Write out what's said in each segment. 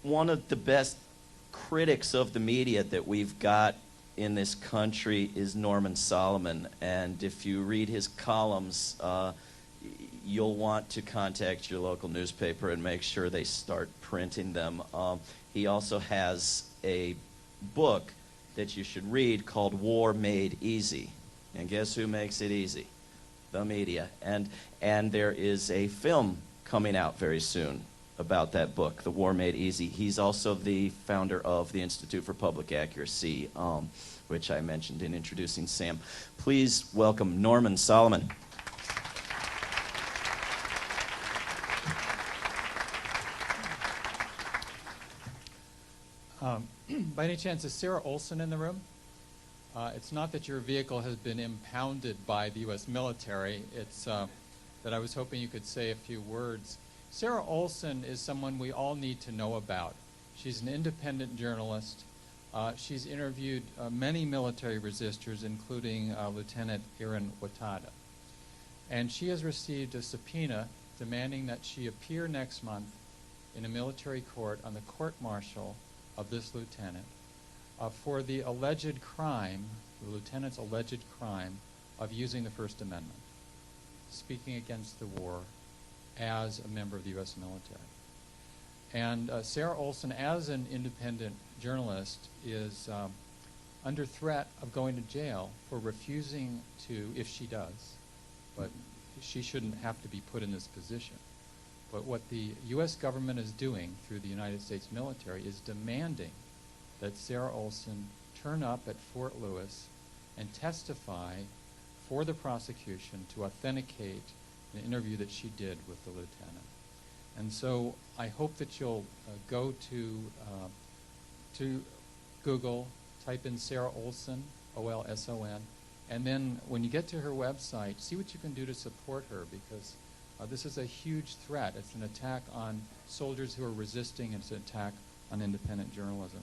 one of the best critics of the media that we've got in this country is Norman Solomon, and if you read his columns, you'll want to contact your local newspaper and make sure they start printing them. He also has a book that you should read called War Made Easy. And guess who makes it easy? The media. And there is a film coming out very soon about that book, The War Made Easy. He's also the founder of the Institute for Public Accuracy, which I mentioned in introducing Sam. Please welcome Norman Solomon. By any chance, is Sarah Olson in the room? It's not that your vehicle has been impounded by the U.S. military. It's that I was hoping you could say a few words. Sarah Olson is someone we all need to know about. She's an independent journalist. She's interviewed many military resistors, including Lieutenant Aaron Watada. And she has received a subpoena demanding that she appear next month in a military court on the court-martial of this lieutenant for the alleged crime, the lieutenant's alleged crime of using the First Amendment, speaking against the war as a member of the U.S. military. And Sarah Olson, as an independent journalist, is under threat of going to jail for refusing to, if she does, but she shouldn't have to be put in this position. But what the U.S. government is doing through the United States military is demanding that Sarah Olson turn up at Fort Lewis and testify for the prosecution to authenticate an interview that she did with the lieutenant. And so I hope that you'll go to Google, type in Sarah Olson, O-L-S-O-N, and then when you get to her website, see what you can do to support her, because this is a huge threat. It's an attack on soldiers who are resisting. It's an attack on independent journalism.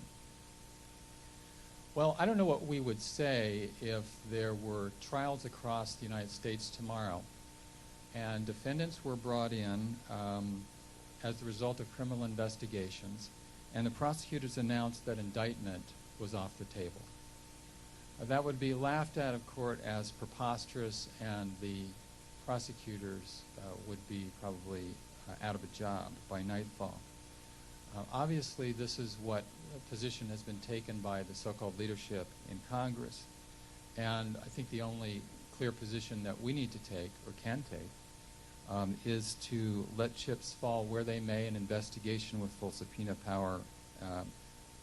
Well, I don't know what we would say if there were trials across the United States tomorrow and defendants were brought in as the result of criminal investigations, and the prosecutors announced that indictment was off the table. That would be laughed at of court as preposterous, and the prosecutors would be probably out of a job by nightfall. Obviously, this is what position has been taken by the so-called leadership in Congress. And I think the only clear position that we need to take, or can take, is to let chips fall where they may, an investigation with full subpoena power,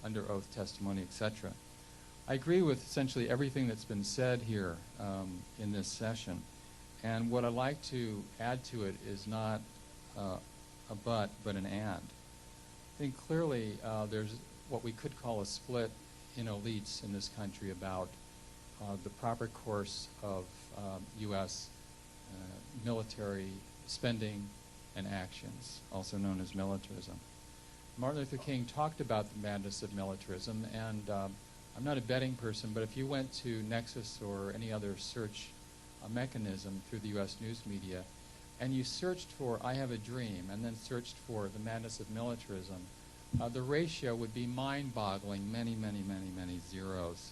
under oath testimony, etc. I agree with essentially everything that's been said here in this session. And what I'd like to add to it is not a but an and. I think clearly there's what we could call a split in elites in this country about the proper course of U.S. Military spending and actions, also known as militarism. Martin Luther King talked about the madness of militarism, and I'm not a betting person, but if you went to Nexus or any other search mechanism through the U.S. news media, and you searched for "I have a dream" and then searched for the madness of militarism, the ratio would be mind-boggling, many zeros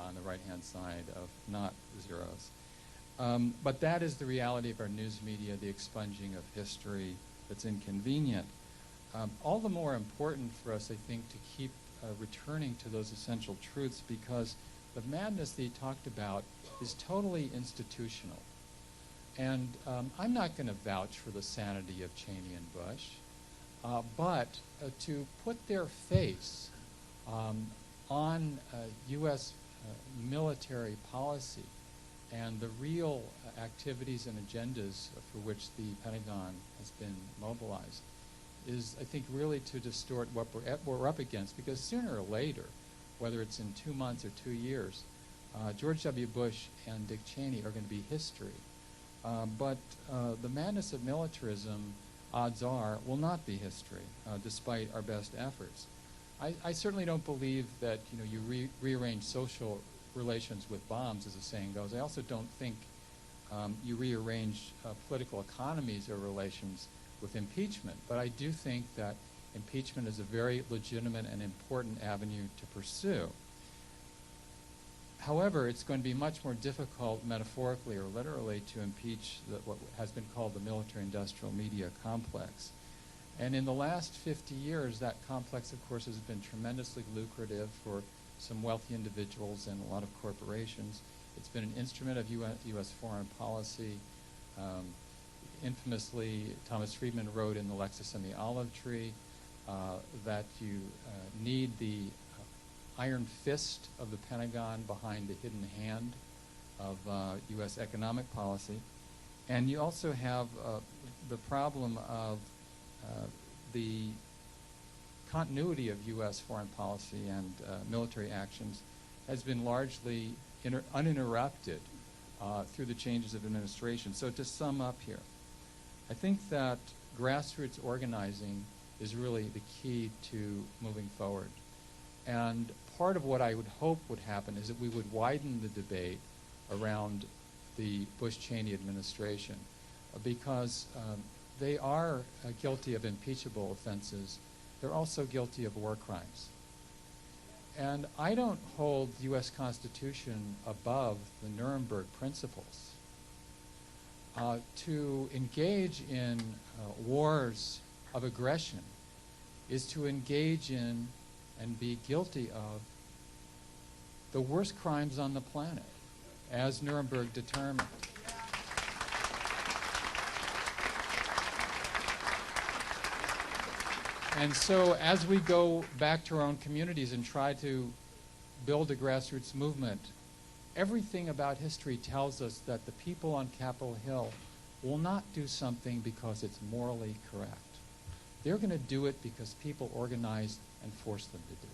on the right-hand side of not zeros. But that is the reality of our news media, the expunging of history that's inconvenient. All the more important for us, I think, to keep returning to those essential truths, because the madness that he talked about is totally institutional. And I'm not going to vouch for the sanity of Cheney and Bush, but to put their face on U.S. military policy and the real activities and agendas for which the Pentagon has been mobilized is, I think, really to distort what we're up against, because sooner or later, whether it's in 2 months or 2 years, George W. Bush and Dick Cheney are going to be history. But the madness of militarism, odds are, will not be history, despite our best efforts. I certainly don't believe that you rearrange social relations with bombs, as the saying goes. I also don't think you rearrange political economies or relations with impeachment. But I do think that impeachment is a very legitimate and important avenue to pursue. However, it's going to be much more difficult metaphorically or literally to impeach what has been called the military-industrial media complex. And in the last 50 years, that complex, of course, has been tremendously lucrative for some wealthy individuals and a lot of corporations. It's been an instrument of U.S. foreign policy. Infamously, Thomas Friedman wrote in The Lexus and the Olive Tree that you need the iron fist of the Pentagon behind the hidden hand of U.S. economic policy. And you also have the problem of the continuity of U.S. foreign policy and military actions has been largely uninterrupted through the changes of administration. So to sum up here, I think that grassroots organizing is really the key to moving forward. And part of what I would hope would happen is that we would widen the debate around the Bush-Cheney administration because they are guilty of impeachable offenses. They're also guilty of war crimes. And I don't hold the U.S. Constitution above the Nuremberg principles. To engage in wars of aggression is to engage in and be guilty of the worst crimes on the planet, as Nuremberg determined. And so as we go back to our own communities and try to build a grassroots movement, everything about history tells us that the people on Capitol Hill will not do something because it's morally correct. They're going to do it because people organized and forced them to do it.